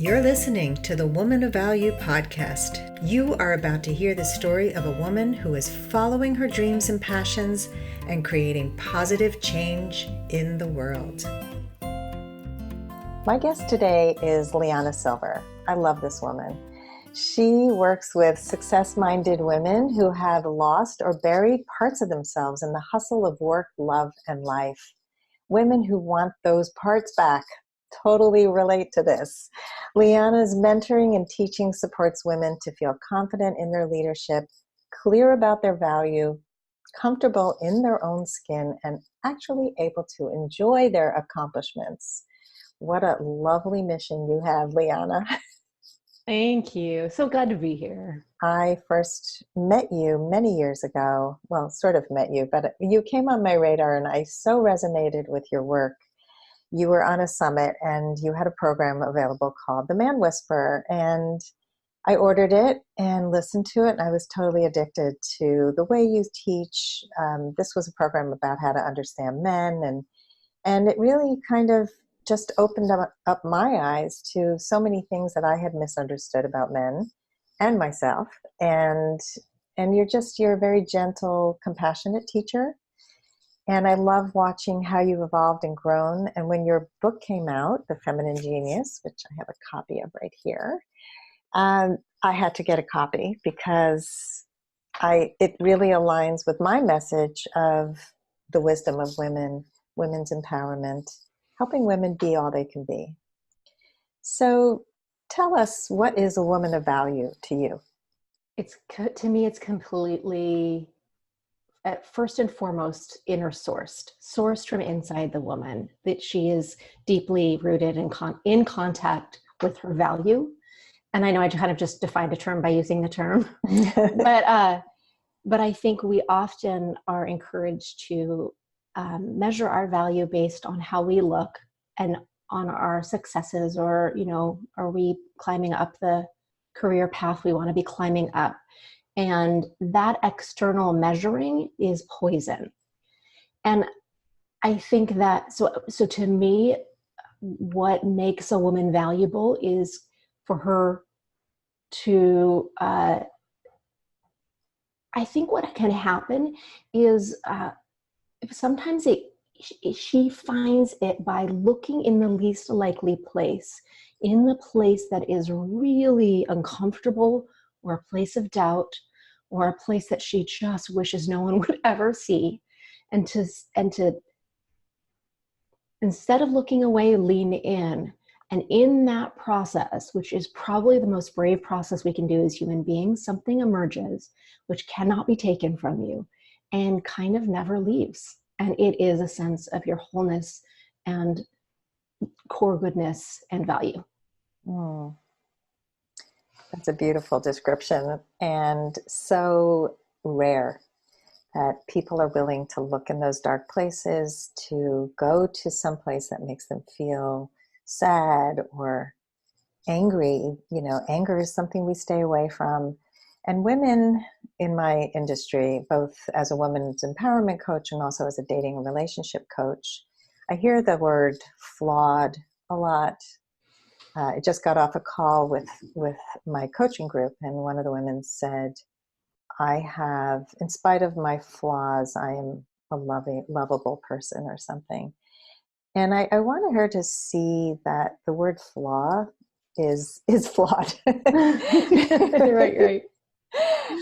You're listening to the Woman of Value podcast. You are about to hear the story of a woman who is following her dreams and passions and creating positive change in the world. My guest today is LiYana Silver. I love this woman. She works with success-minded women who have lost or buried parts of themselves in the hustle of work, love, and life. Women who want those parts back totally relate to this. LiYana's mentoring and teaching supports women to feel confident in their leadership, clear about their value, comfortable in their own skin, and actually able to enjoy their accomplishments. What a lovely mission you have, LiYana. Thank you. So glad to be here. I first met you many years ago. Well, sort of met you, but you came on my radar and I so resonated with your work. You were on a summit and you had a program available called The Man Whisperer, and I ordered it and listened to it, and I was totally addicted to the way you teach. This was a program about how to understand men, and it really kind of just opened up my eyes to so many things that I had misunderstood about men and myself. And you're a very gentle, compassionate teacher. And I love watching how you've evolved and grown. And when your book came out, The Feminine Genius, which I have a copy of right here, I had to get a copy because it really aligns with my message of the wisdom of women, women's empowerment, helping women be all they can be. So tell us, what is a woman of value to you? To me, it's completely, first and foremost, inner sourced from inside the woman, that she is deeply rooted in contact with her value. And I know I kind of just defined a term by using the term, but I think we often are encouraged to measure our value based on how we look and on our successes, or, are we climbing up the career path we want to be climbing up? And that external measuring is poison. And I think that, so to me, what makes a woman valuable is for her to, I think what can happen is sometimes she finds it by looking in the least likely place, in the place that is really uncomfortable, or a place of doubt, or a place that she just wishes no one would ever see, and to instead of looking away, lean in. And in that process, which is probably the most brave process we can do as human beings, something emerges which cannot be taken from you and kind of never leaves. And it is a sense of your wholeness and core goodness and value. Mm. That's a beautiful description, and so rare that people are willing to look in those dark places, to go to some place that makes them feel sad or angry. Anger is something we stay away from. And women in my industry, both as a women's empowerment coach and also as a dating and relationship coach, I hear the word flawed a lot. I just got off a call with my coaching group, and one of the women said, in spite of my flaws, I am a lovable person or something. And I wanted her to see that the word flaw is flawed. Right.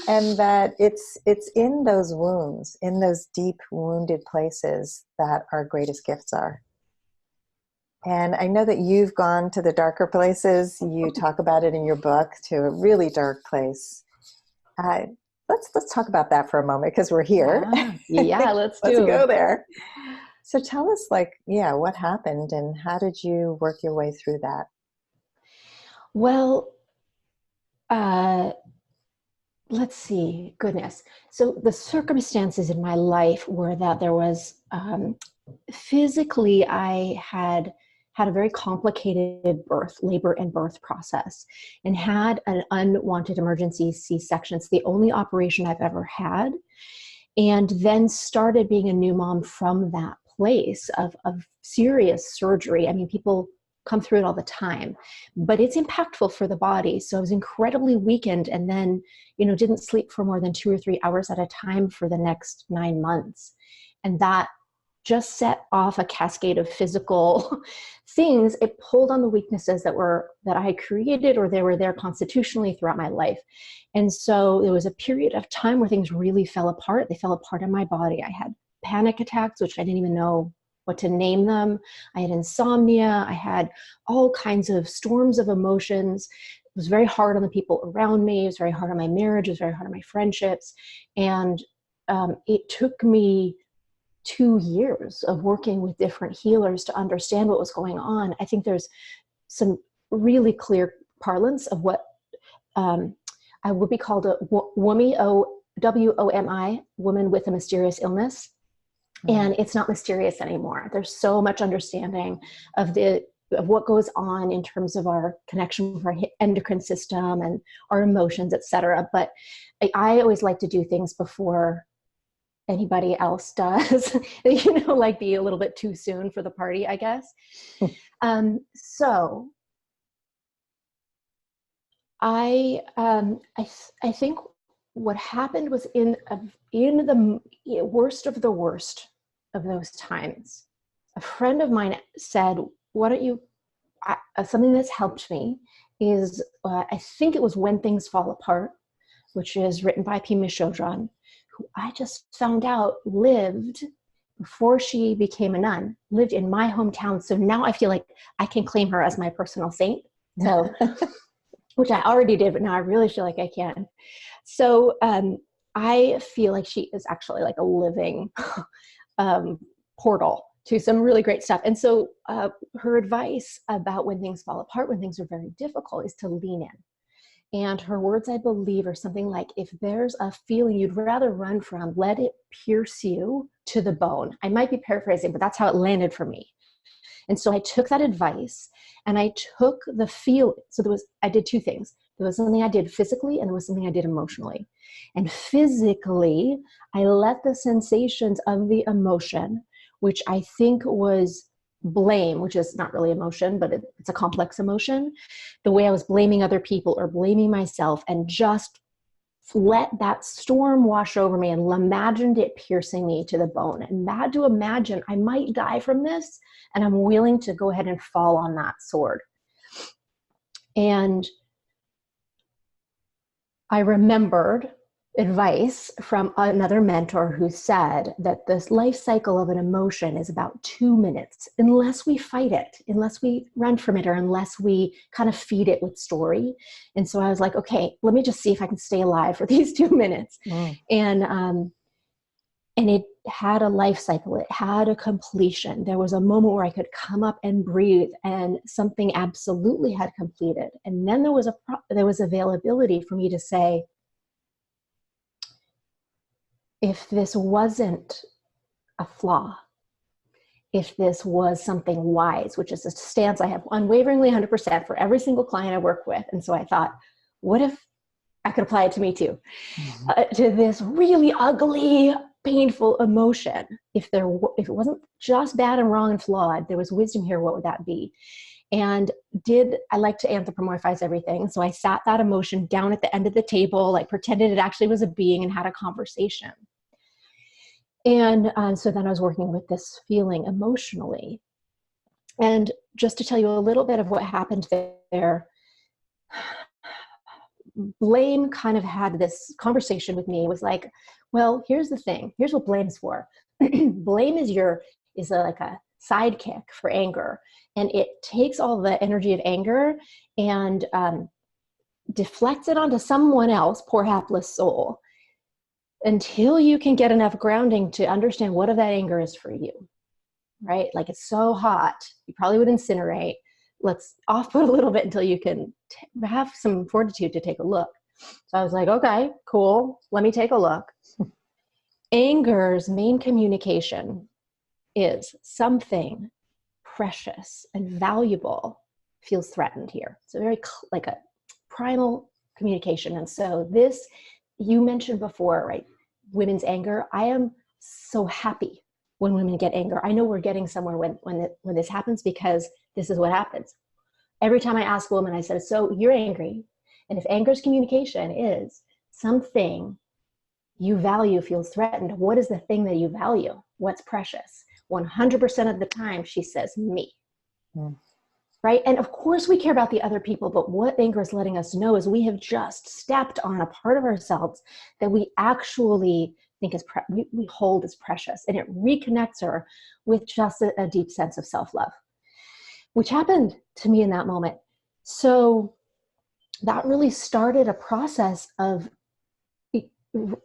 And that it's in those wounds, in those deep wounded places, that our greatest gifts are. And I know that you've gone to the darker places. You talk about it in your book, to a really dark place. Let's talk about that for a moment, because we're here. Yeah, let's go there. So tell us, what happened and how did you work your way through that? Well, let's see. Goodness. So the circumstances in my life were that there was, physically, I had a very complicated labor and birth process, and had an unwanted emergency C-section. It's the only operation I've ever had. And then started being a new mom from that place of serious surgery. I mean, people come through it all the time, but it's impactful for the body. So I was incredibly weakened, and then, didn't sleep for more than 2 or 3 hours at a time for the next 9 months. And that just set off a cascade of physical things. It pulled on the weaknesses that I had created, or they were there constitutionally throughout my life. And so there was a period of time where things really fell apart. They fell apart in my body. I had panic attacks, which I didn't even know what to name them. I had insomnia. I had all kinds of storms of emotions. It was very hard on the people around me. It was very hard on my marriage. It was very hard on my friendships. And it took me 2 years of working with different healers to understand what was going on. I think there's some really clear parlance of what I would be called a WOMI, WOMI, woman with a mysterious illness. And it's not mysterious anymore. There's so much understanding of what goes on in terms of our connection with our endocrine system and our emotions, et cetera. But I always like to do things before anybody else does, like be a little bit too soon for the party, I guess. So I think what happened was in the worst of the worst of those times, a friend of mine said, why don't you, something that's helped me is, I think it was When Things Fall Apart, which is written by Pima Chodron, who I just found out lived, before she became a nun, lived in my hometown. So now I feel like I can claim her as my personal saint. So, which I already did, but now I really feel like I can. So I feel like she is actually like a living portal to some really great stuff. And so her advice about when things fall apart, when things are very difficult, is to lean in. And her words, I believe, are something like, if there's a feeling you'd rather run from, let it pierce you to the bone. I might be paraphrasing, but that's how it landed for me. And so I took that advice and I took the feel. So I did 2 things. There was something I did physically and there was something I did emotionally. And physically, I let the sensations of the emotion, which I think was blame, which is not really emotion, but it's a complex emotion. The way I was blaming other people or blaming myself, and just let that storm wash over me, and imagined it piercing me to the bone, and had to imagine I might die from this, and I'm willing to go ahead and fall on that sword. And I remembered advice from another mentor who said that this life cycle of an emotion is about 2 minutes, unless we fight it, unless we run from it, or unless we kind of feed it with story. And so I was like, okay, let me just see if I can stay alive for these 2 minutes. And it had a life cycle. It had a completion. There was a moment where I could come up and breathe, and something absolutely had completed. And then there was availability for me to say, if this wasn't a flaw, if this was something wise, which is a stance I have unwaveringly 100% for every single client I work with. And so I thought, what if I could apply it to me too? To this really ugly, painful emotion. If it wasn't just bad and wrong and flawed, there was wisdom here, what would that be? And I like to anthropomorphize everything. So I sat that emotion down at the end of the table, like pretended it actually was a being, and had a conversation. And so then I was working with this feeling emotionally. And just to tell you a little bit of what happened there, blame kind of had this conversation with me. It was like, well, here's the thing. Here's what blame's for. Blame is like a sidekick for anger. And it takes all the energy of anger and deflects it onto someone else, poor hapless soul, until you can get enough grounding to understand what of that anger is for you, right? Like, it's so hot, you probably would incinerate. Let's off-put a little bit until you can have some fortitude to take a look. So I was like, okay, cool. Let me take a look. Anger's main communication is something precious and valuable feels threatened here. So very like a primal communication. And so this, you mentioned before, right? Women's anger. I am so happy when women get anger. I know we're getting somewhere when this happens, because this is what happens. Every time I ask a woman, I said, so you're angry. And if anger's communication is something you value feels threatened, what is the thing that you value? What's precious? 100% of the time, she says, me. Mm. Right? And of course we care about the other people, but what anger is letting us know is we have just stepped on a part of ourselves that we actually think is, we hold as precious. And it reconnects her with just a deep sense of self-love, which happened to me in that moment. So that really started a process of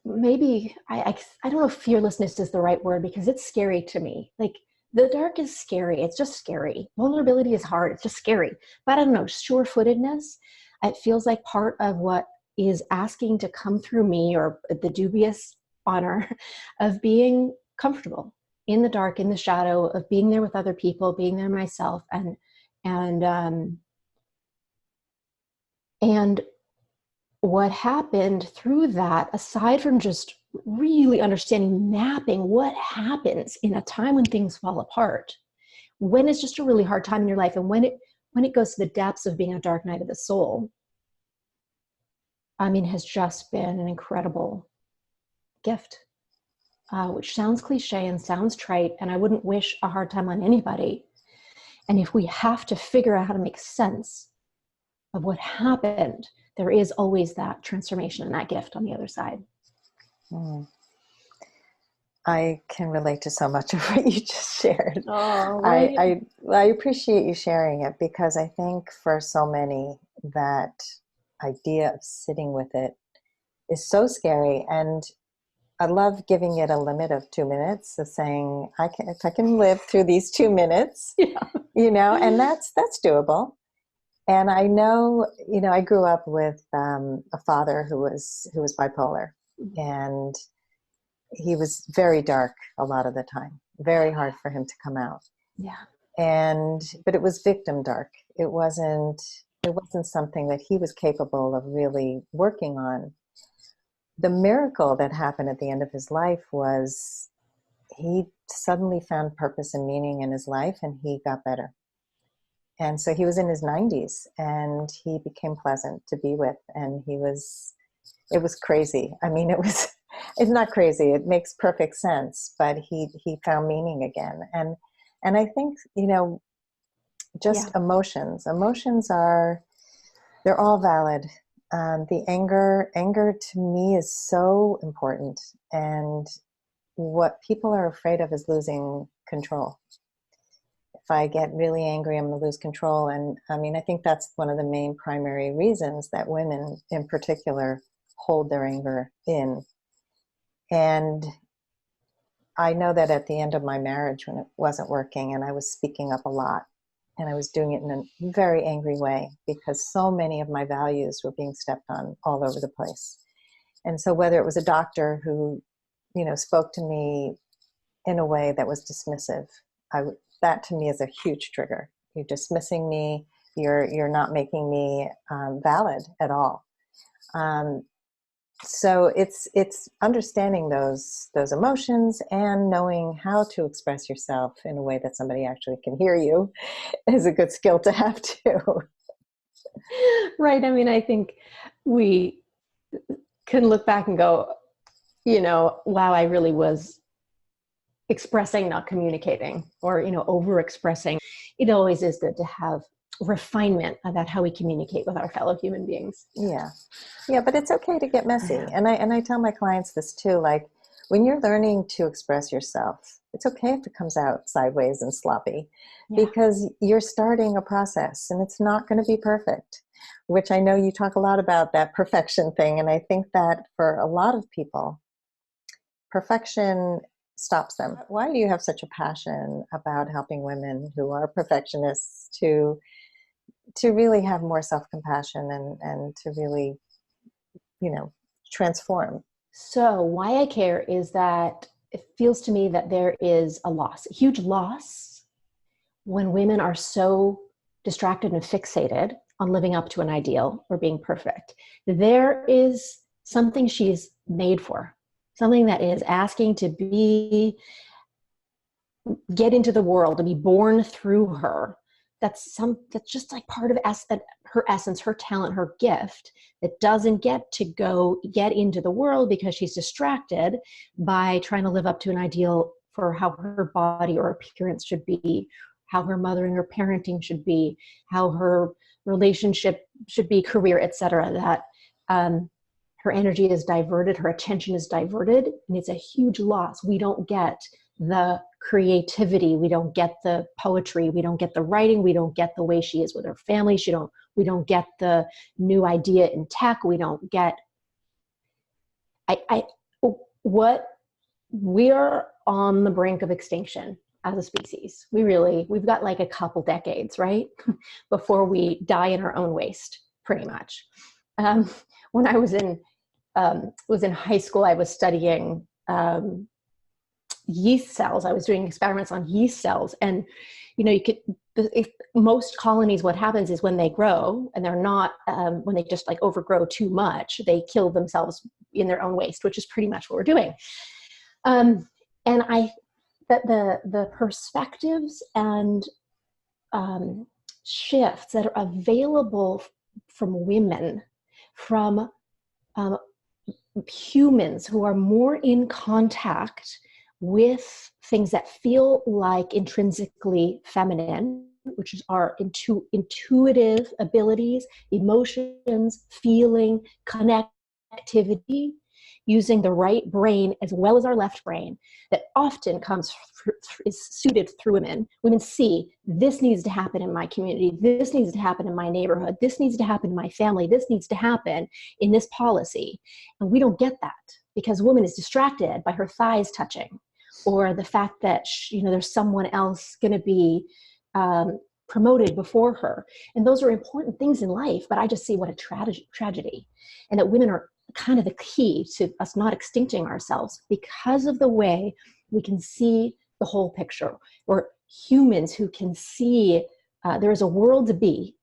maybe, I don't know if fearlessness is the right word, because it's scary to me. Like, the dark is scary. It's just scary. Vulnerability is hard. It's just scary. But I don't know, sure-footedness, it feels like part of what is asking to come through me, or the dubious honor of being comfortable in the dark, in the shadow, of being there with other people, being there myself. And what happened through that, aside from just really understanding, mapping what happens in a time when things fall apart, when it's just a really hard time in your life, and when it goes to the depths of being a dark night of the soul, I mean, has just been an incredible gift, which sounds cliche and sounds trite, and I wouldn't wish a hard time on anybody. And if we have to figure out how to make sense of what happened, there is always that transformation and that gift on the other side. Mm. I can relate to so much of what you just shared. Oh, right. I appreciate you sharing it, because I think for so many, that idea of sitting with it is so scary. And I love giving it a limit of 2 minutes, of saying, if I can live through these 2 minutes, and that's doable. And I know, I grew up with a father who was bipolar, and he was very dark a lot of the time, very hard for him to come out. Yeah. But it was victim dark. It wasn't something that he was capable of really working on. The miracle that happened at the end of his life was he suddenly found purpose and meaning in his life, and he got better. And so he was in his 90s, and he became pleasant to be with. And it was crazy. I mean, it's not crazy. It makes perfect sense, but he found meaning again. And I think, just emotions they're all valid. The anger to me is so important. And what people are afraid of is losing control. If I get really angry, I'm going to lose control. And I mean, I think that's one of the main primary reasons that women in particular hold their anger in. And I know that at the end of my marriage, when it wasn't working and I was speaking up a lot, and I was doing it in a very angry way, because so many of my values were being stepped on all over the place. And so whether it was a doctor who, spoke to me in a way that was dismissive, that to me is a huge trigger. You're dismissing me. You're not making me valid at all. So it's understanding those emotions and knowing how to express yourself in a way that somebody actually can hear you is a good skill to have too. Right. I mean, I think we can look back and go, wow, I really was expressing, not communicating, or, over expressing. It always is good to have refinement about how we communicate with our fellow human beings. Yeah, but it's okay to get messy. And I tell my clients this too, like, when you're learning to express yourself, it's okay if it comes out sideways and sloppy, because you're starting a process and it's not going to be perfect, which I know you talk a lot about, that perfection thing. And I think that for a lot of people, perfection stops them. Why do you have such a passion about helping women who are perfectionists to really have more self-compassion and to really, transform? So why I care is that it feels to me that there is a loss, a huge loss, when women are so distracted and fixated on living up to an ideal or being perfect. There is something she's made for, something that is asking to get into the world, to be born through her, that's just like part of her essence, her talent, her gift, that doesn't get to get into the world because she's distracted by trying to live up to an ideal for how her body or appearance should be, how her mothering or parenting should be, how her relationship should be, career, etc. That her energy is diverted, her attention is diverted, and it's a huge loss. We don't get the creativity, we don't get the poetry, we don't get the writing, we don't get the way she is with her family, we don't get the new idea in tech, we don't get what we are on the brink of extinction as a species. We've got like a couple decades, right? Before we die in our own waste, pretty much. When I was in high school, I was studying yeast cells. I was doing experiments on yeast cells, and if most colonies, what happens is when they grow and they're not, when they just like overgrow too much, they kill themselves in their own waste, which is pretty much what we're doing. And the perspectives and shifts that are available from women, from humans who are more in contact with things that feel like intrinsically feminine, which is our intuitive abilities, emotions, feeling, connectivity, using the right brain as well as our left brain, that often is suited through women. Women see, this needs to happen in my community, this needs to happen in my neighborhood, this needs to happen in my family, this needs to happen in this policy. And we don't get that because a woman is distracted by her thighs touching, or the fact that there's someone else going to be promoted before her. And those are important things in life, but I just see what a tragedy. And that women are kind of the key to us not extincting ourselves because of the way we can see the whole picture. We're humans who can see there's a world to be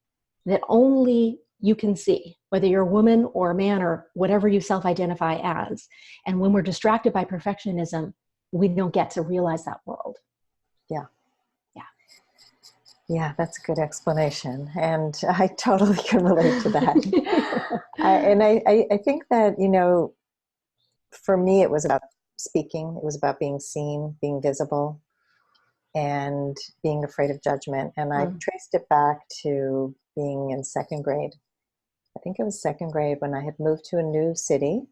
that only you can see, whether you're a woman or a man or whatever you self-identify as. And when we're distracted by perfectionism, we don't get to realize that world. Yeah. Yeah, that's a good explanation. And I totally can relate to that. I think that, for me, it was about speaking. It was about being seen, being visible, and being afraid of judgment. And I traced it back to being in second grade. I think it was second grade when I had moved to a new city,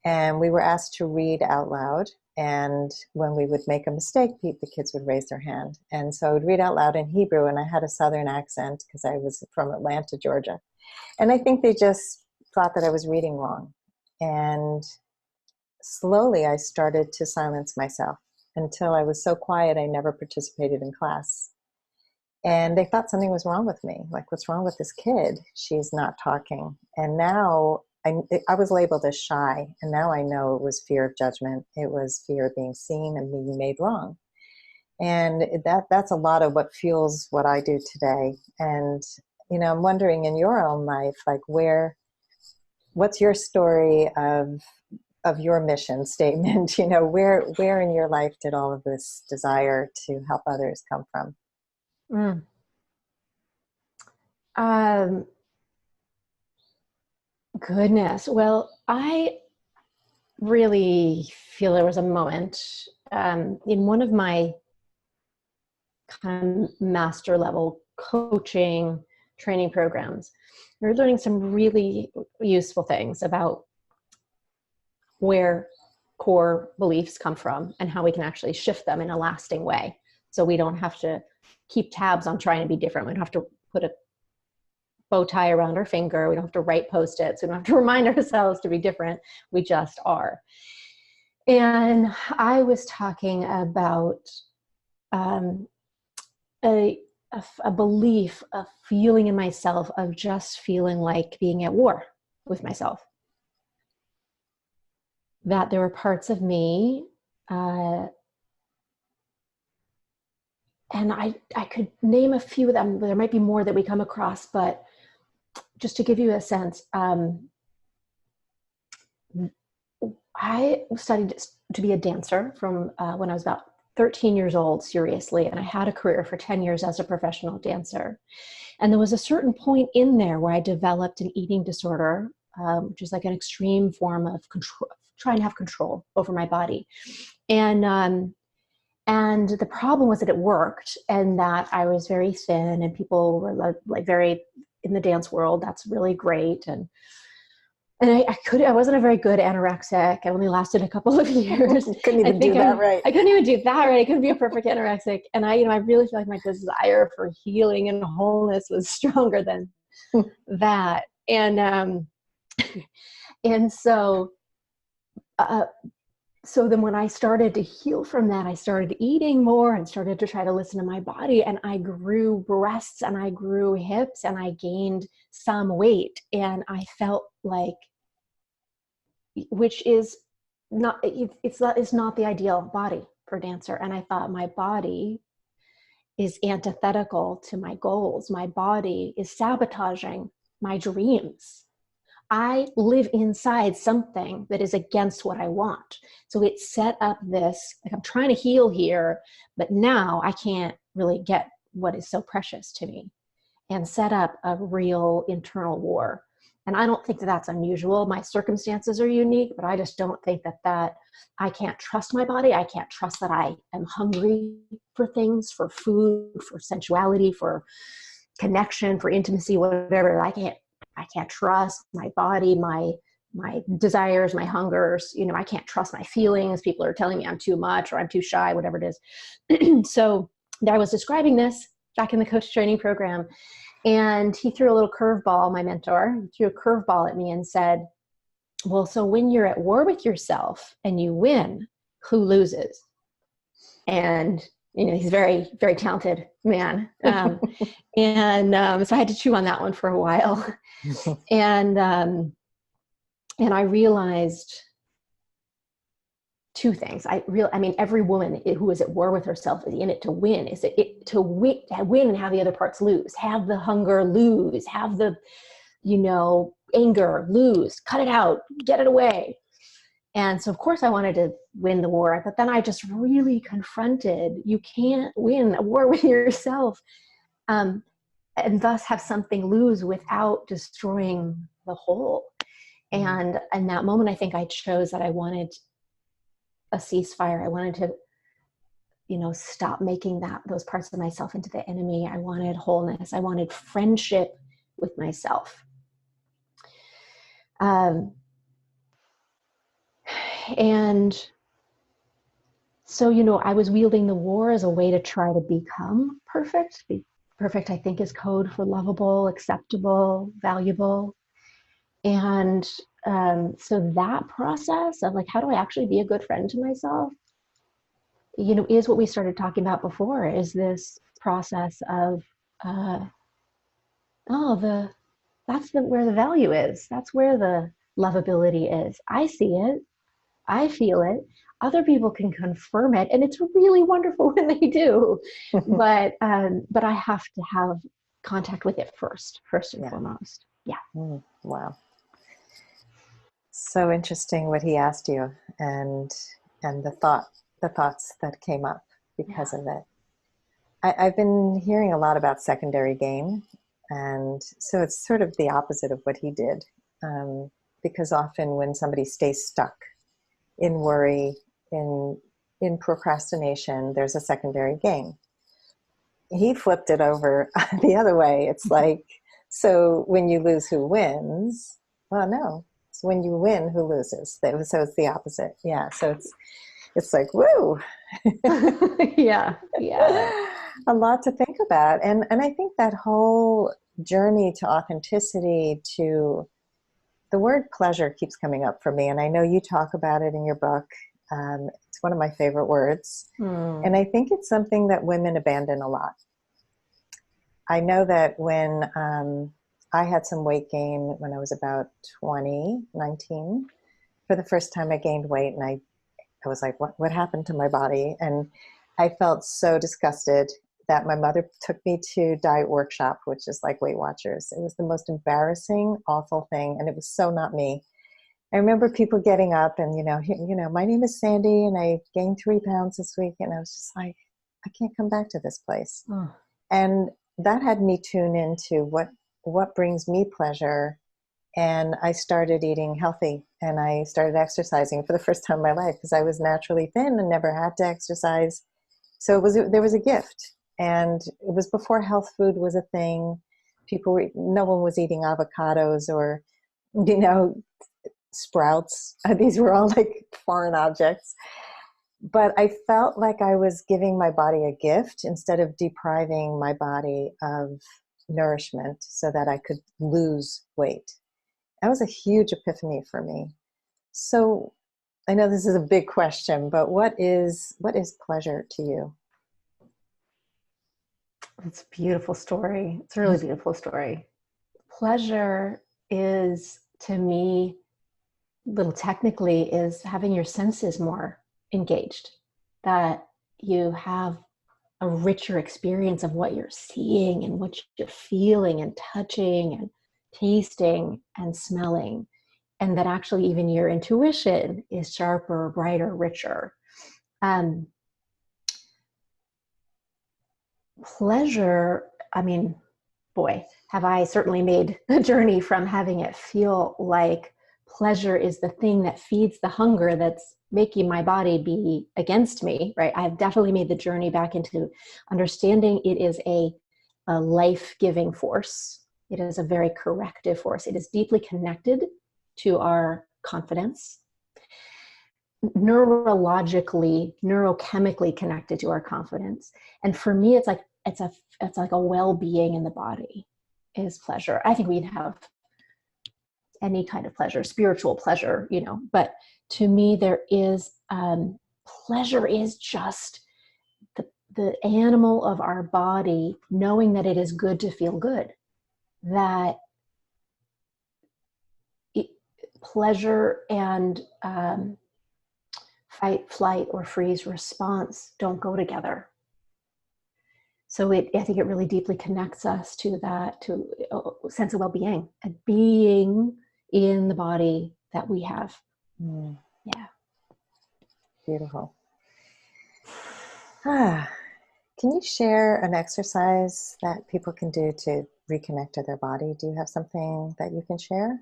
and we were asked to read out loud. And when we would make a mistake, the kids would raise their hand. And so I would read out loud in Hebrew, and I had a Southern accent because I was from Atlanta, Georgia. And I think they just thought that I was reading wrong. And slowly I started to silence myself until I was so quiet I never participated in class. And they thought something was wrong with me. Like, what's wrong with this kid? She's not talking. And now I was labeled as shy, and now I know it was fear of judgment. It was fear of being seen and being made wrong. And that's a lot of what fuels what I do today. And, I'm wondering in your own life, like what's your story of your mission statement? Where in your life did all of this desire to help others come from? Goodness. Well, I really feel there was a moment in one of my kind of master level coaching training programs. We were learning some really useful things about where core beliefs come from and how we can actually shift them in a lasting way. So we don't have to keep tabs on trying to be different. We don't have to put a bow tie around our finger. We don't have to write Post-its. We don't have to remind ourselves to be different. We just are. And I was talking about a belief, a feeling in myself of just feeling like being at war with myself. That there were parts of me, and I could name a few of them. There might be more that we come across, but just to give you a sense, I studied to be a dancer from when I was about 13 years old, seriously, and I had a career for 10 years as a professional dancer. And there was a certain point in there where I developed an eating disorder, which is like an extreme form of control, trying to have control over my body. And the problem was that it worked, and that I was very thin, and people were like very in the dance world. That's really great. And I wasn't a very good anorexic. I only lasted a couple of years. Couldn't even do that right. I couldn't even do that right. I couldn't be a perfect anorexic. And I really feel like my desire for healing and wholeness was stronger than that. And so then when I started to heal from that, I started eating more and started to try to listen to my body, and I grew breasts and I grew hips and I gained some weight, and I felt like, which is not, it's not the ideal body for a dancer. And I thought, my body is antithetical to my goals. My body is sabotaging my dreams. I live inside something that is against what I want. So it set up this, like, I'm trying to heal here, but now I can't really get what is so precious to me, and set up a real internal war. And I don't think that that's unusual. My circumstances are unique, but I just don't think that I can't trust my body. I can't trust that I am hungry for things, for food, for sensuality, for connection, for intimacy, whatever. I can't trust my body, my desires, my hungers. I can't trust my feelings. People are telling me I'm too much or I'm too shy, whatever it is. So I was describing this back in the coach training program, and he threw a little curveball, my mentor, he threw a curveball at me and said, well, so when you're at war with yourself and you win, who loses? And he's a very, very talented man. So I had to chew on that one for a while. And I realized two things. Every woman who is at war with herself is in it to win. Is it to win and have the other parts lose, have the hunger lose, have the, anger lose, cut it out, get it away. And so of course I wanted to win the war, but then I just really confronted, you can't win a war with yourself, and thus have something lose without destroying the whole. And in that moment, I think I chose that I wanted a ceasefire. I wanted to, stop making those parts of myself into the enemy. I wanted wholeness. I wanted friendship with myself. And so, I was wielding the war as a way to try to become perfect. Perfect, I think, is code for lovable, acceptable, valuable. And so that process of, like, how do I actually be a good friend to myself, is what we started talking about before, is this process of, where the value is. That's where the lovability is. I see it. I feel it. Other people can confirm it, and it's really wonderful when they do. But I have to have contact with it first and foremost. Yeah. Wow. So interesting what he asked you, and the thoughts that came up because of it. I've been hearing a lot about secondary gain, and so it's sort of the opposite of what he did, because often when somebody stays stuck in worry, in procrastination, there's a secondary gain. He flipped it over the other way. It's like, so when you lose, who wins? Well, no, it's when you win, who loses. So it's the opposite. Yeah. So it's like, woo. Yeah. A lot to think about. And I think that whole journey to authenticity, to the word pleasure keeps coming up for me. And I know you talk about it in your book. It's one of my favorite words. And I think it's something that women abandon a lot. I know that when I had some weight gain when I was about 19, for the first time I gained weight, and I was like, what happened to my body? And I felt so disgusted that my mother took me to Diet Workshop, which is like Weight Watchers. It was the most embarrassing, awful thing. And it was so not me. I remember people getting up and, my name is Sandy and I gained 3 pounds this week. And I was just like, I can't come back to this place. Oh. And that had me tune into what brings me pleasure. And I started eating healthy and I started exercising for the first time in my life because I was naturally thin and never had to exercise. So there was a gift. And it was before health food was a thing. No one was eating avocados or, sprouts. These were all like foreign objects. But I felt like I was giving my body a gift instead of depriving my body of nourishment so that I could lose weight. That was a huge epiphany for me. So I know this is a big question, but what is pleasure to you? It's a beautiful story. It's a really beautiful story. Pleasure is, to me, little technically, is having your senses more engaged, that you have a richer experience of what you're seeing and what you're feeling and touching and tasting and smelling, and that actually even your intuition is sharper, brighter, richer. Pleasure, I mean, boy, have I certainly made the journey from having it feel like pleasure is the thing that feeds the hunger that's making my body be against me, right? I've definitely made the journey back into understanding it is a life-giving force. It is a very corrective force. It is deeply connected to our confidence, neurologically, neurochemically connected to our confidence. And for me, it's like a well-being in the body is pleasure. I think we'd have any kind of pleasure, spiritual pleasure, but to me, there is pleasure is just the animal of our body knowing that it is good to feel good, that pleasure and fight, flight, or freeze response don't go together. So I think it really deeply connects us to that, to a sense of well-being, a being in the body that we have. Yeah. Beautiful. Can you share an exercise that people can do to reconnect to their body? Do you have something that you can share?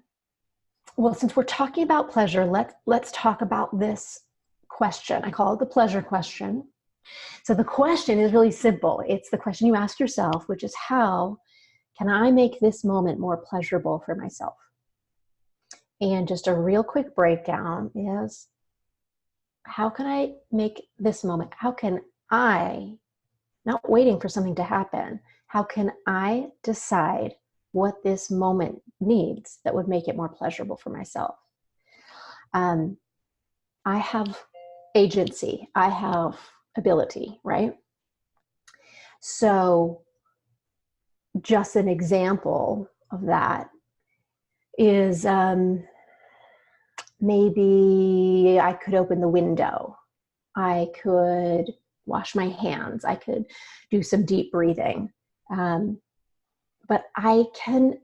Well, since we're talking about pleasure, let's talk about this question. I call it the pleasure question. So the question is really simple. It's the question you ask yourself, which is, how can I make this moment more pleasurable for myself? And just a real quick breakdown is, how can I make this moment? How can I, not waiting for something to happen, how can I decide what this moment needs that would make it more pleasurable for myself? I have agency. I have ability, right? So just an example of that is maybe I could open the window. I could wash my hands. I could do some deep breathing. But I can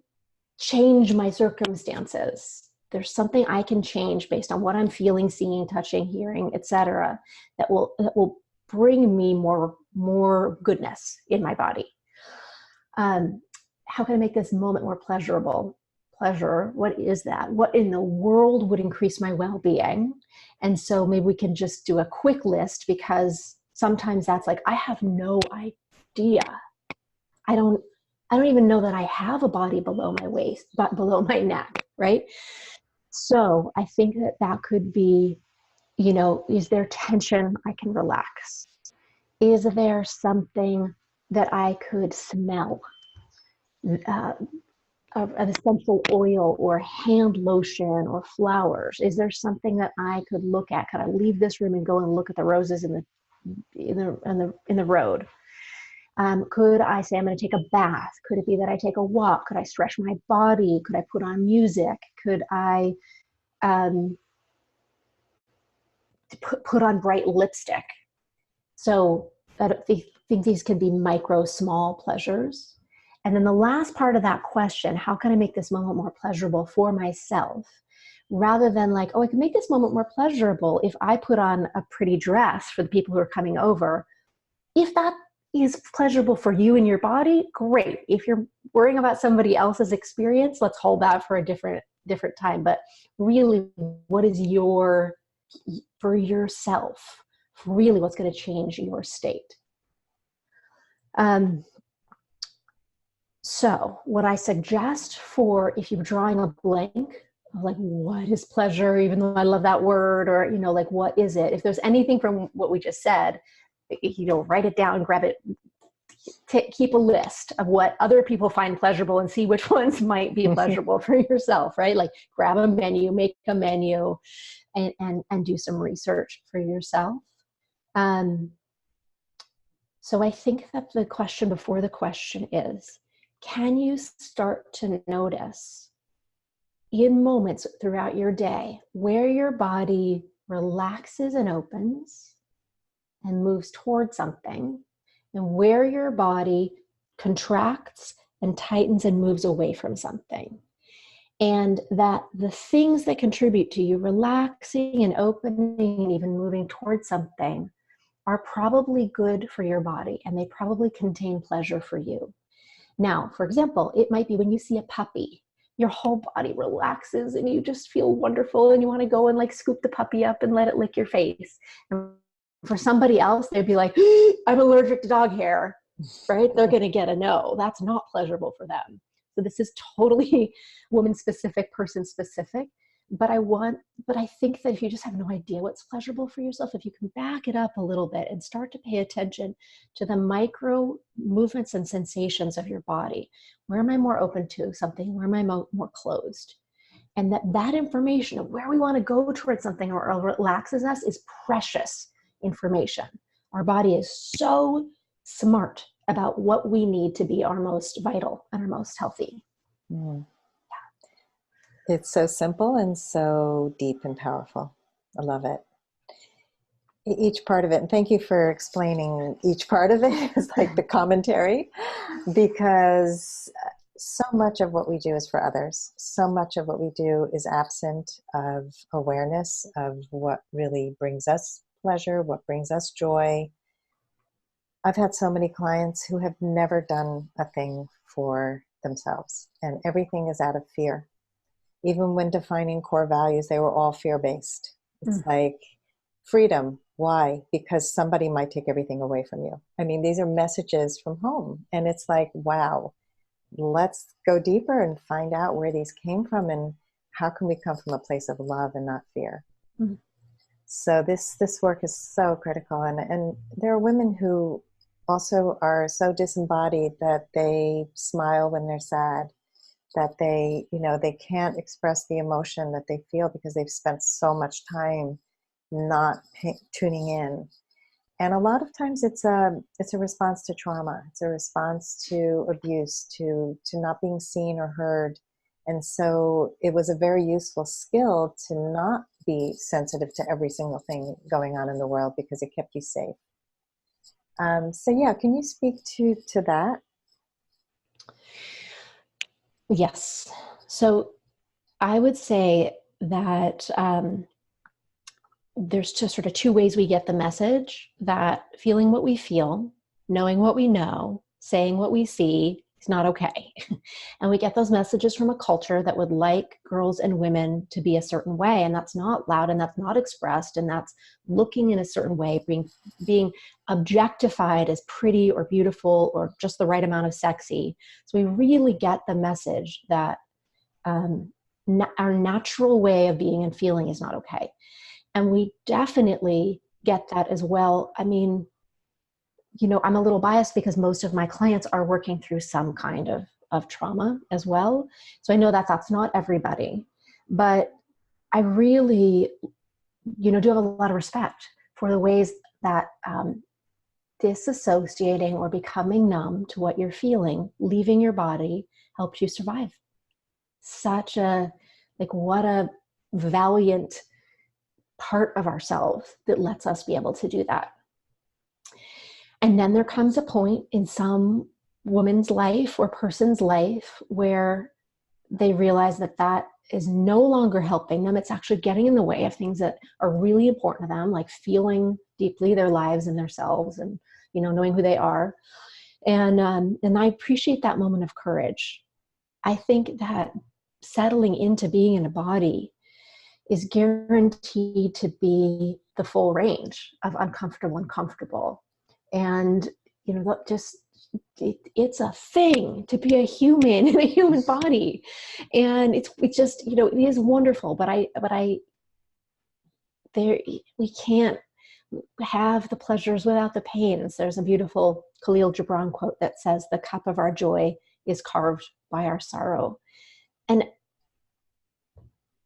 change my circumstances. There's something I can change based on what I'm feeling, seeing, touching, hearing, etc. that will bring me more goodness in my body. How can I make this moment more pleasurable? Pleasure, what is that? What in the world would increase my well-being? And so maybe we can just do a quick list, because sometimes that's like, I have no idea. I don't even know that I have a body below my waist, but below my neck, right? So I think that could be, is there tension I can relax? Is there something that I could smell? Of an essential oil or hand lotion or flowers? Is there something that I could look at? Could I leave this room and go and look at the roses in the road? Could I say I'm going to take a bath? Could it be that I take a walk? Could I stretch my body? Could I put on music? Could I put on bright lipstick? So I think these can be micro, small pleasures. And then the last part of that question, how can I make this moment more pleasurable for myself, rather than like, oh, I can make this moment more pleasurable if I put on a pretty dress for the people who are coming over. If that is pleasurable for you and your body, great. If you're worrying about somebody else's experience, let's hold that for a different time. But really, what is for yourself, really what's going to change your state? So what I suggest for, if you're drawing a blank, like what is pleasure, even though I love that word, or, like what is it? If there's anything from what we just said, write it down, grab it, keep a list of what other people find pleasurable and see which ones might be pleasurable for yourself, right? Like grab a menu, make a menu, and do some research for yourself. So I think that the question before the question is, can you start to notice in moments throughout your day where your body relaxes and opens and moves towards something, and where your body contracts and tightens and moves away from something? And that the things that contribute to you relaxing and opening and even moving towards something are probably good for your body, and they probably contain pleasure for you. Now, for example, it might be when you see a puppy, your whole body relaxes and you just feel wonderful and you want to go and like scoop the puppy up and let it lick your face. And for somebody else, they'd be like, I'm allergic to dog hair, right? They're going to get a no. That's not pleasurable for them. So this is totally woman specific, person specific. But I think that if you just have no idea what's pleasurable for yourself, if you can back it up a little bit and start to pay attention to the micro movements and sensations of your body, where am I more open to something? Where am I more closed? And that information of where we want to go towards something or relaxes us is precious information. Our body is so smart about what we need to be our most vital and our most healthy. Mm. It's so simple and so deep and powerful. I love it. Each part of it, and thank you for explaining each part of it. It's like the commentary, because so much of what we do is for others. So much of what we do is absent of awareness of what really brings us pleasure, what brings us joy. I've had so many clients who have never done a thing for themselves, and everything is out of fear. Even when defining core values, they were all fear-based. It's like freedom. Why? Because somebody might take everything away from you. I mean, these are messages from home. And it's like, wow, let's go deeper and find out where these came from and how can we come from a place of love and not fear. Mm-hmm. So this work is so critical. And there are women who also are so disembodied that they smile when they're sad, that they can't express the emotion that they feel because they've spent so much time not tuning in. And a lot of times it's a response to trauma. It's a response to abuse, to not being seen or heard. And so it was a very useful skill to not be sensitive to every single thing going on in the world because it kept you safe. So yeah, can you speak to that? Yes. So I would say that there's just sort of two ways we get the message, that feeling what we feel, knowing what we know, saying what we see is not okay. And we get those messages from a culture that would like girls and women to be a certain way, and that's not loud, and that's not expressed, and that's looking in a certain way, being objectified as pretty or beautiful or just the right amount of sexy. So we really get the message that our natural way of being and feeling is not okay. And we definitely get that as well. I mean, I'm a little biased because most of my clients are working through some kind of trauma as well. So I know that that's not everybody, but I really, do have a lot of respect for the ways that disassociating or becoming numb to what you're feeling, leaving your body, helps you survive. What a valiant part of ourselves that lets us be able to do that. And then there comes a point in some woman's life or person's life where they realize that is no longer helping them. It's actually getting in the way of things that are really important to them, like feeling deeply their lives and themselves, and knowing who they are. And I appreciate that moment of courage. I think that settling into being in a body is guaranteed to be the full range of uncomfortable and comfortable. And, it's a thing to be a human in a human body. And it's just, it is wonderful, but we can't have the pleasures without the pains. There's a beautiful Khalil Gibran quote that says, "The cup of our joy is carved by our sorrow." And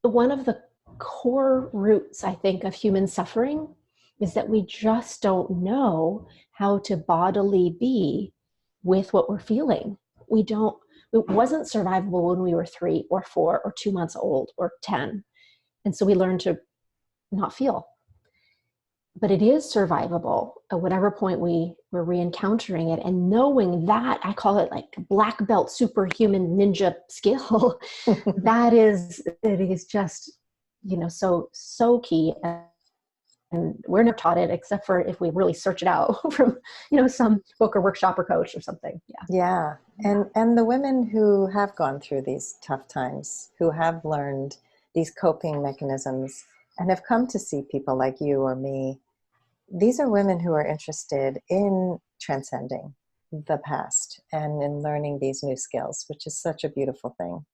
one of the core roots, I think, of human suffering is that we just don't know how to bodily be with what we're feeling. It wasn't survivable when we were 3 or 4 or 2 months old or 10. And so we learned to not feel. But it is survivable at whatever point we were re-encountering it. And knowing that, I call it like black belt superhuman ninja skill. It is just, so key. And we're never taught it except for if we really search it out from, some book or workshop or coach or something. Yeah. And the women who have gone through these tough times, who have learned these coping mechanisms and have come to see people like you or me, these are women who are interested in transcending the past and in learning these new skills, which is such a beautiful thing.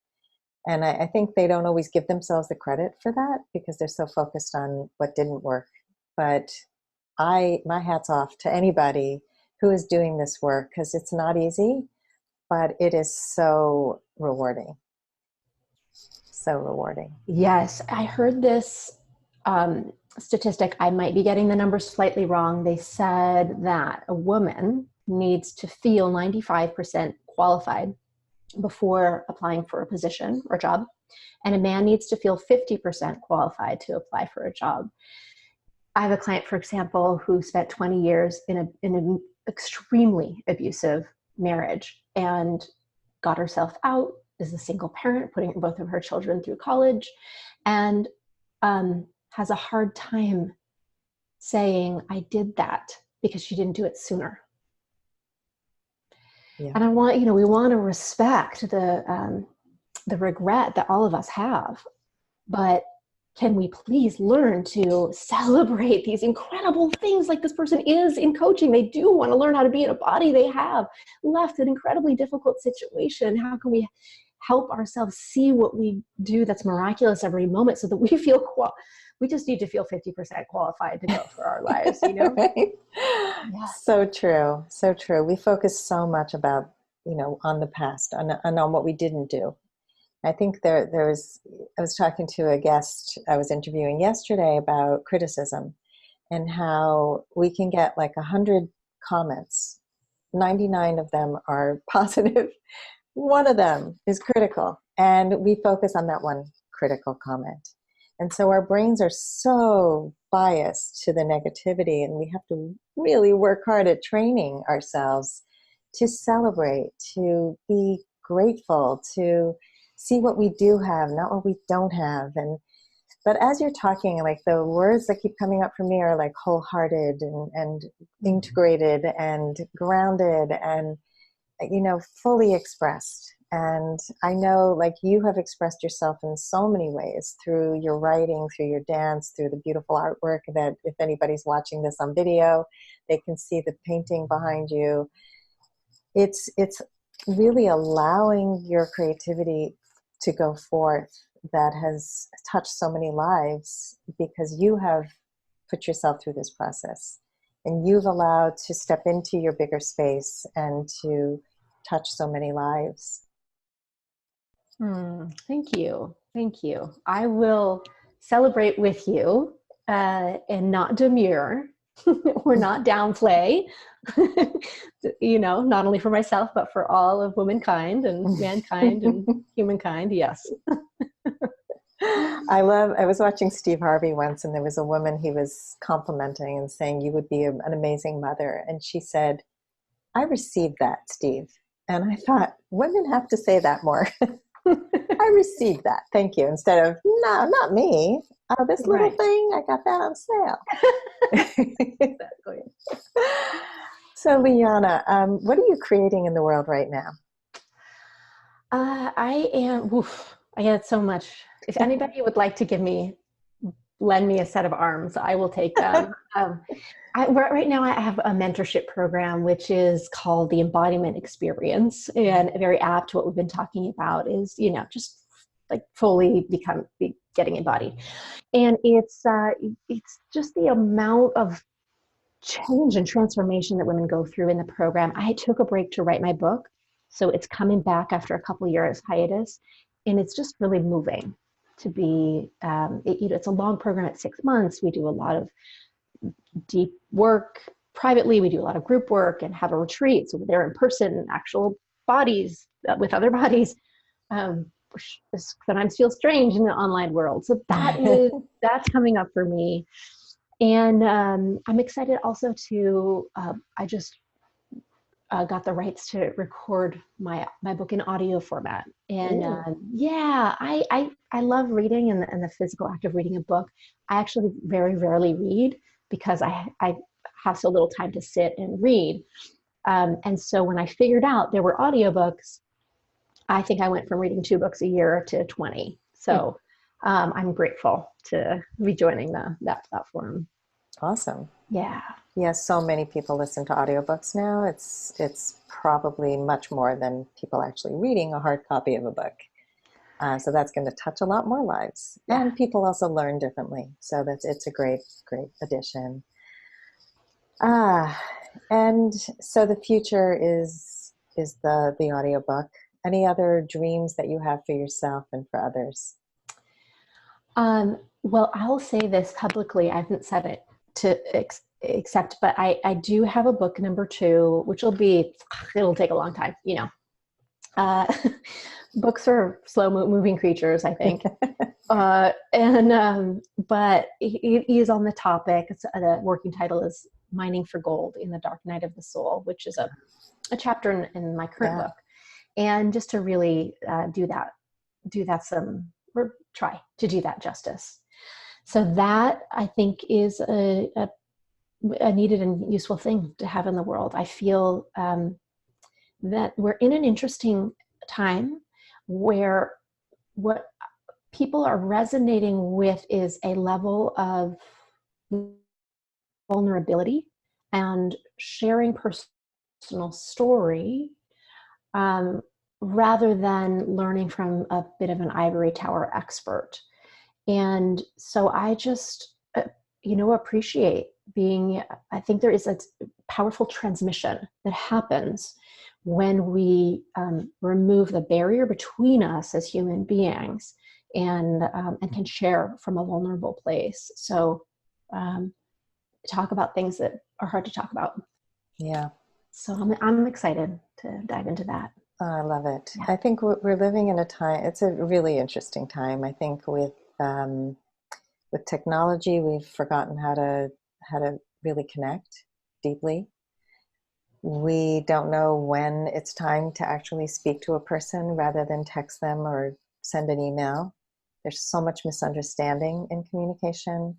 And I think they don't always give themselves the credit for that because they're so focused on what didn't work. But my hat's off to anybody who is doing this work, because it's not easy, but it is so rewarding. So rewarding. Yes, I heard this statistic. I might be getting the numbers slightly wrong. They said that a woman needs to feel 95% qualified before applying for a position or job, and a man needs to feel 50% qualified to apply for a job. I have a client, for example, who spent 20 years in an extremely abusive marriage and got herself out, is a single parent, putting both of her children through college, and has a hard time saying, "I did that," because she didn't do it sooner. Yeah. And we want to respect the regret that all of us have, but can we please learn to celebrate these incredible things like this person is in coaching? They do want to learn how to be in a body. They have left an incredibly difficult situation. How can we help ourselves see what we do that's miraculous every moment so that we feel we just need to feel 50% qualified to go for our lives, Right? Yeah. So true. So true. We focus so much about, on the past and on what we didn't do. I think I was talking to a guest I was interviewing yesterday about criticism and how we can get like 100 comments. 99 of them are positive. One of them is critical. And we focus on that one critical comment. And so our brains are so biased to the negativity, and we have to really work hard at training ourselves to celebrate, to be grateful, to see what we do have, not what we don't have. But as you're talking, like the words that keep coming up for me are like wholehearted and integrated and grounded and, fully expressed. And I know like you have expressed yourself in so many ways through your writing, through your dance, through the beautiful artwork that if anybody's watching this on video, they can see the painting behind you. It's really allowing your creativity to go forth that has touched so many lives because you have put yourself through this process and you've allowed to step into your bigger space and to touch so many lives. Thank you. Thank you. I will celebrate with you and not demur or not downplay, not only for myself, but for all of womankind and mankind and humankind. Yes. I was watching Steve Harvey once, and there was a woman he was complimenting and saying, "You would be an amazing mother." And she said, "I received that, Steve." And I thought, women have to say that more. I received that. Thank you. Instead of, no, not me. Oh, this little Right. thing, I got that on sale. Exactly. So, LiYana, what are you creating in the world right now? I am, oof, I get so much. If anybody would like to lend me a set of arms, I will take them. Right now I have a mentorship program, which is called the Embodiment Experience, and very apt to what we've been talking about is, just like fully getting embodied. And it's just the amount of change and transformation that women go through in the program. I took a break to write my book, so it's coming back after a couple years hiatus, and it's just really moving to be. It's a long program at 6 months. We do a lot of deep work privately. We do a lot of group work and have a retreat, so they're in person, actual bodies with other bodies, which sometimes feels strange in the online world. So that's coming up for me. And I'm excited also to, I just got the rights to record my book in audio format. And I love reading and the physical act of reading a book. I actually very rarely read because I have so little time to sit and read. And so when I figured out there were audiobooks, I think I went from reading 2 books a year to 20. So I'm grateful to be joining that platform. Awesome. Yeah. Yes, so many people listen to audiobooks now. It's probably much more than people actually reading a hard copy of a book. So that's going to touch a lot more lives. Yeah. And people also learn differently. So it's a great addition. And so the future is the audiobook. Any other dreams that you have for yourself and for others? Well, I'll say this publicly. I haven't said it to accept, but I do have a book number 2, which it'll take a long time, books are slow moving creatures, I think. But it is on the topic. The working title is Mining for Gold in the Dark Night of the Soul, which is a chapter in my current book. And just to really try to do that justice. So that, I think, is a needed and useful thing to have in the world. I feel that we're in an interesting time where what people are resonating with is a level of vulnerability and sharing personal story, rather than learning from a bit of an ivory tower expert. And so I just, appreciate I think there is a powerful transmission that happens when we remove the barrier between us as human beings and can share from a vulnerable place. So talk about things that are hard to talk about. Yeah. So I'm excited to dive into that. Oh, I love it. Yeah. I think we're living in a time, it's a really interesting time. I think with technology, we've forgotten how to really connect deeply. We don't know when it's time to actually speak to a person rather than text them or send an email. There's so much misunderstanding in communication.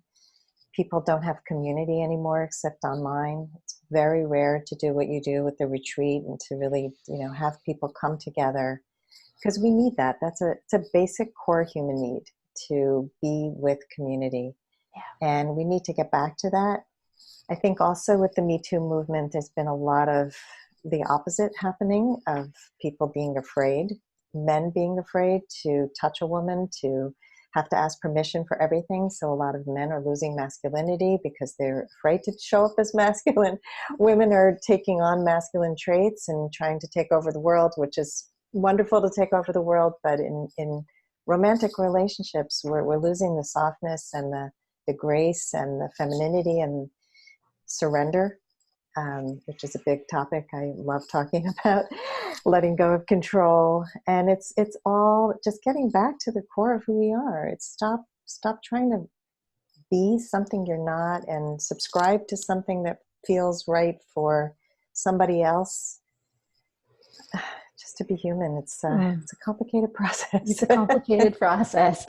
People don't have community anymore except online. It's very rare to do what you do with the retreat and to really, have people come together, because we need that. It's a basic core human need to be with community. Yeah. And we need to get back to that. I think also with the Me Too movement, there's been a lot of the opposite happening, of people being afraid, men being afraid to touch a woman, to have to ask permission for everything. So a lot of men are losing masculinity because they're afraid to show up as masculine. Women are taking on masculine traits and trying to take over the world, which is wonderful to take over the world. But in romantic relationships, we're losing the softness and the grace and the femininity and surrender, which is a big topic I love talking about, letting go of control. And it's all just getting back to the core of who we are. It's stop trying to be something you're not and subscribe to something that feels right for somebody else. to be human. It's Mm. it's a complicated process. It's a complicated process.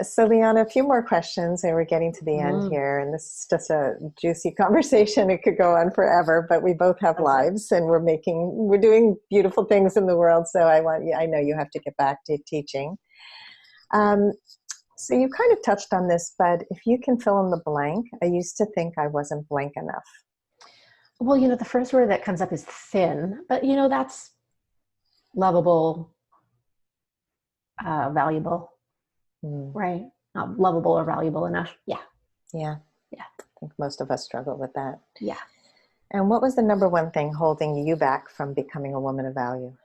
So LiYana, a few more questions, and we're getting to the end here. And this is just a juicy conversation. It could go on forever, but we both have lives, and we're doing beautiful things in the world. So I know you have to get back to teaching. So you kind of touched on this, but if you can fill in the blank, I used to think I wasn't blank enough. Well, the first word that comes up is thin, but that's lovable, valuable. Right? Not lovable or valuable enough. Yeah. I think most of us struggle with that. Yeah. And what was the number one thing holding you back from becoming a woman of value?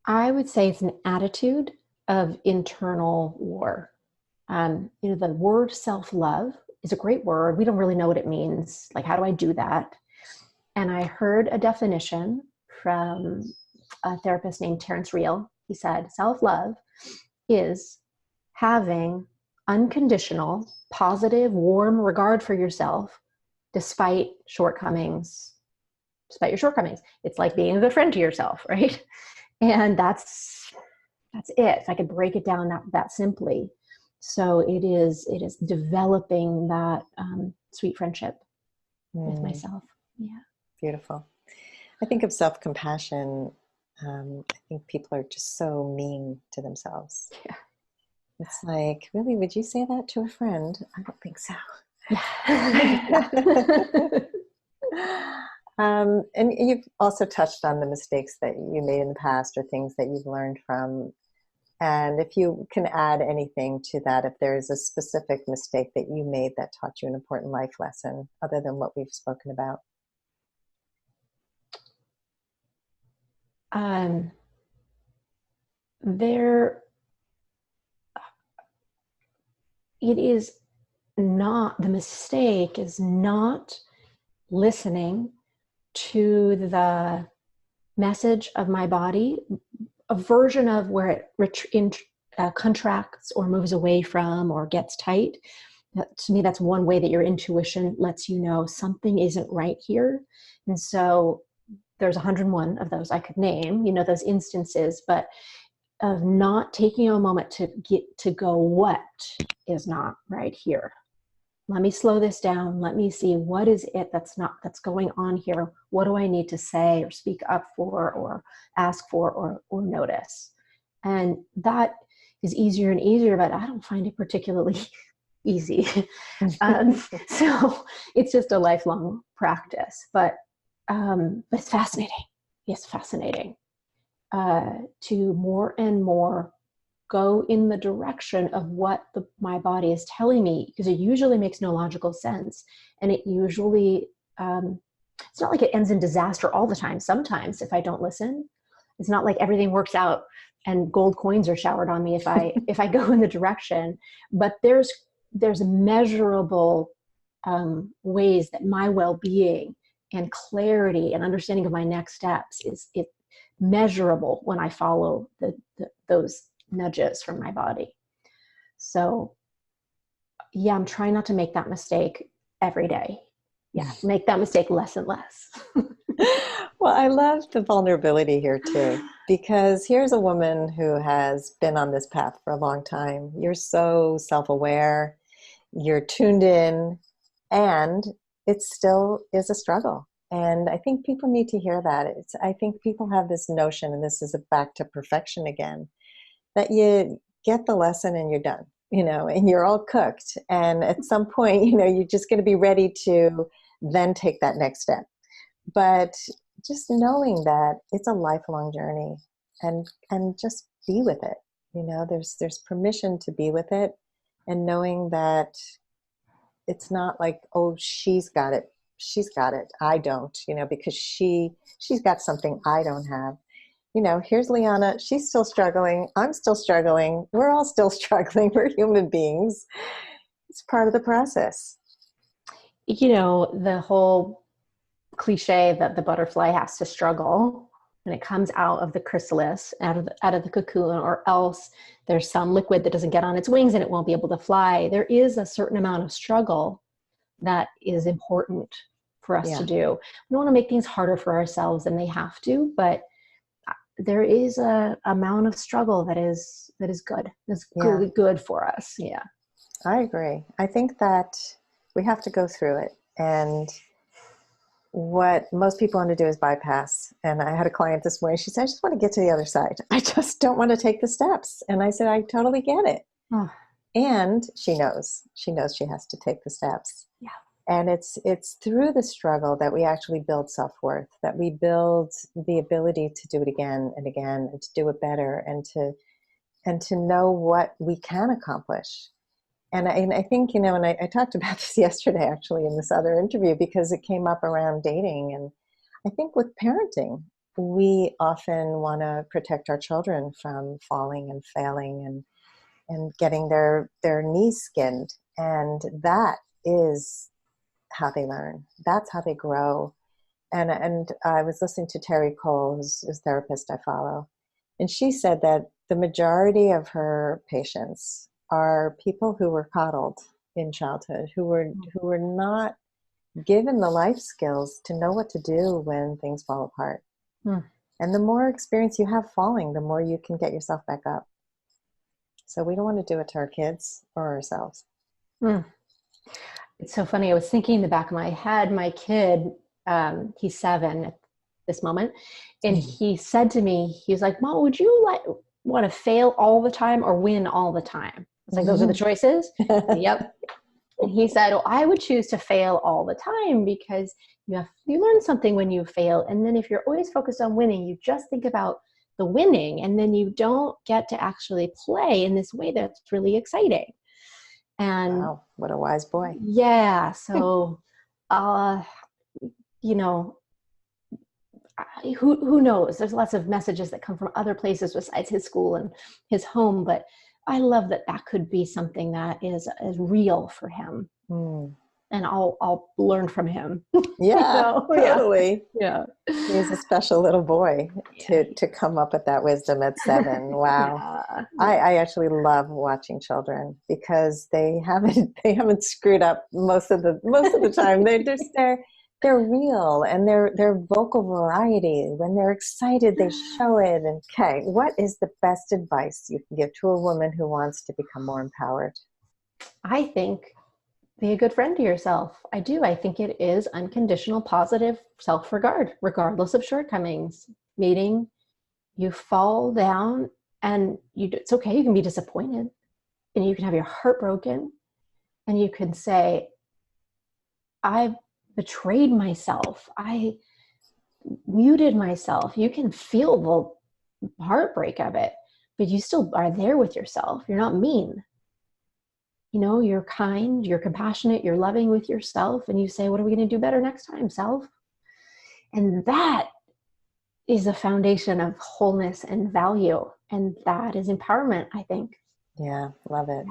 I would say it's an attitude of internal war. The word self-love is a great word. We don't really know what it means. Like, how do I do that? And I heard a definition from a therapist named Terrence Real. He said, self-love is having unconditional, positive, warm regard for yourself despite shortcomings, despite your shortcomings. It's like being a good friend to yourself, right? And that's it. If I could break it down that simply. So it is developing that sweet friendship with myself. Yeah. Beautiful. I think of self-compassion. I think people are just so mean to themselves. Yeah. It's like, really, would you say that to a friend? I don't think so. And you've also touched on the mistakes that you made in the past or things that you've learned from. And if you can add anything to that, if there's a specific mistake that you made that taught you an important life lesson other than what we've spoken about. The mistake is not listening to the message of my body, a version of where it contracts or moves away from or gets tight. To me, that's one way that your intuition lets you know something isn't right here. And so there's 101 of those I could name, those instances, but of not taking a moment to get to go, what is not right here? Let me slow this down. Let me see what is it that's going on here. What do I need to say or speak up for or ask for or notice? And that is easier and easier, but I don't find it particularly easy. So it's just a lifelong practice, but it's fascinating. Yes, fascinating to more and more go in the direction of what my body is telling me, because it usually makes no logical sense. And it usually, it's not like it ends in disaster all the time. Sometimes if I don't listen, it's not like everything works out and gold coins are showered on me if I go in the direction, but there's measurable ways that my well-being and clarity and understanding of my next steps is measurable when I follow those nudges from my body. So yeah, I'm trying not to make that mistake every day. Yeah, make that mistake less and less. Well, I love the vulnerability here too, because here's a woman who has been on this path for a long time. You're so self-aware, you're tuned in, and it still is a struggle. And I think people need to hear that. I think people have this notion, and this is back to perfection again, that you get the lesson and you're done, and you're all cooked. And at some point, you're just going to be ready to then take that next step. But just knowing that it's a lifelong journey and just be with it. There's permission to be with it, and knowing that it's not like, oh, she's got it, I don't, because she's got something I don't have. Here's LiYana, she's still struggling, I'm still struggling, we're all still struggling, we're human beings. It's part of the process. The whole cliche that the butterfly has to struggle when it comes out of the chrysalis, out of the cocoon, or else there's some liquid that doesn't get on its wings and it won't be able to fly. There is a certain amount of struggle that is important for us Yeah. to do. We don't want to make things harder for ourselves than they have to, but there is a amount of struggle that is good. That's Yeah. good for us. Yeah. I agree. I think that we have to go through it. And what most people want to do is bypass. And I had a client this morning. She said, I just want to get to the other side. I just don't want to take the steps. And I said, I totally get it. Oh. And she knows she has to take the steps. Yeah. And it's through the struggle that we actually build self-worth, that we build the ability to do it again and again, and to do it better, and to know what we can accomplish. And I think, and I talked about this yesterday, actually, in this other interview, because it came up around dating. And I think with parenting, we often want to protect our children from falling and failing and getting their knees skinned. And that is how they learn. That's how they grow. And I was listening to Terry Cole, who's a therapist I follow, and she said that the majority of her patients are people who were coddled in childhood, who were not given the life skills to know what to do when things fall apart. And the more experience you have falling, the more you can get yourself back up. So we don't want to do it to our kids or ourselves. It's so funny. I was thinking in the back of my head, my kid, he's 7 at this moment. And he said to me, he was like, Mom, would you want to fail all the time or win all the time? It's like, those are the choices. Yep. And he said, well, I would choose to fail all the time because you learn something when you fail. And then if you're always focused on winning, you just think about the winning, and then you don't get to actually play in this way that's really exciting. And wow, what a wise boy. Yeah. So, who knows? There's lots of messages that come from other places besides his school and his home, but I love that could be something that is real for him. And I'll learn from him. Yeah, totally. Yeah. He's a special little boy to come up with that wisdom at 7. Wow. Yeah. I actually love watching children because they haven't screwed up most of the time. They're real, and their vocal variety. When they're excited, they show it. And okay, what is the best advice you can give to a woman who wants to become more empowered? I think be a good friend to yourself. I do. I think it is unconditional, positive self-regard, regardless of shortcomings. Meaning you fall down and it's okay. You can be disappointed and you can have your heart broken and you can say, I betrayed myself. I muted myself. You can feel the heartbreak of it, but you still are there with yourself. You're not mean. You're kind, you're compassionate, you're loving with yourself, and you say, what are we going to do better next time, self? And that is a foundation of wholeness and value. And that is empowerment, I think. Yeah, love it.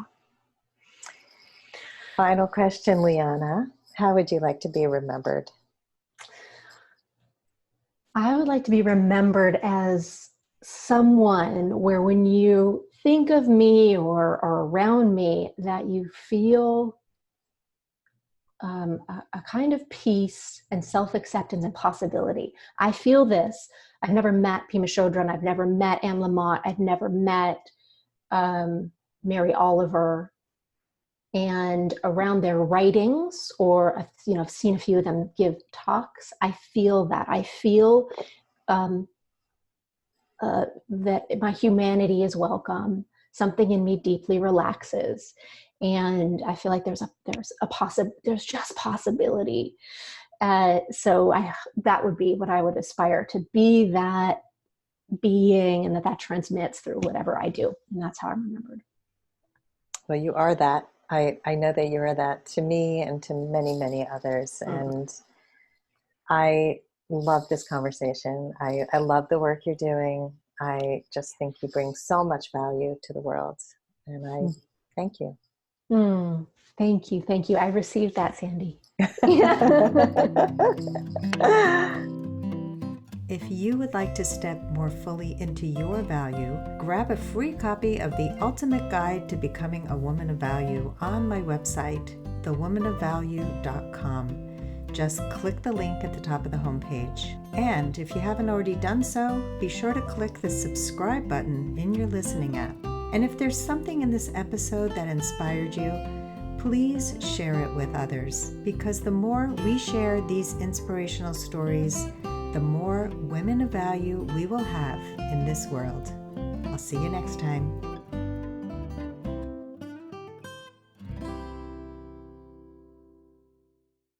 Final question, LiYana. How would you like to be remembered? I would like to be remembered as someone where when you think of me or around me, that you feel a kind of peace and self-acceptance and possibility. I feel this. I've never met Pema Chodron. I've never met Anne Lamott. I've never met Mary Oliver. And around their writings, or I've seen a few of them give talks, I feel that. I feel that my humanity is welcome. Something in me deeply relaxes, and I feel like there's just possibility. So that would be what I would aspire to be, that being, and that transmits through whatever I do, and that's how I'm remembered. Well, you are that. I know that you are that to me and to many, many others. And I love this conversation. I love the work you're doing. I just think you bring so much value to the world. And I thank you. Thank you. Thank you. I received that, Sandy. If you would like to step more fully into your value, grab a free copy of The Ultimate Guide to Becoming a Woman of Value on my website, thewomanofvalue.com. just click the link at the top of the homepage. And if you haven't already done so, be sure to click the subscribe button in your listening app. And if there's something in this episode that inspired you, please share it with others, because the more we share these inspirational stories, the more women of value we will have in this world. I'll see you next time.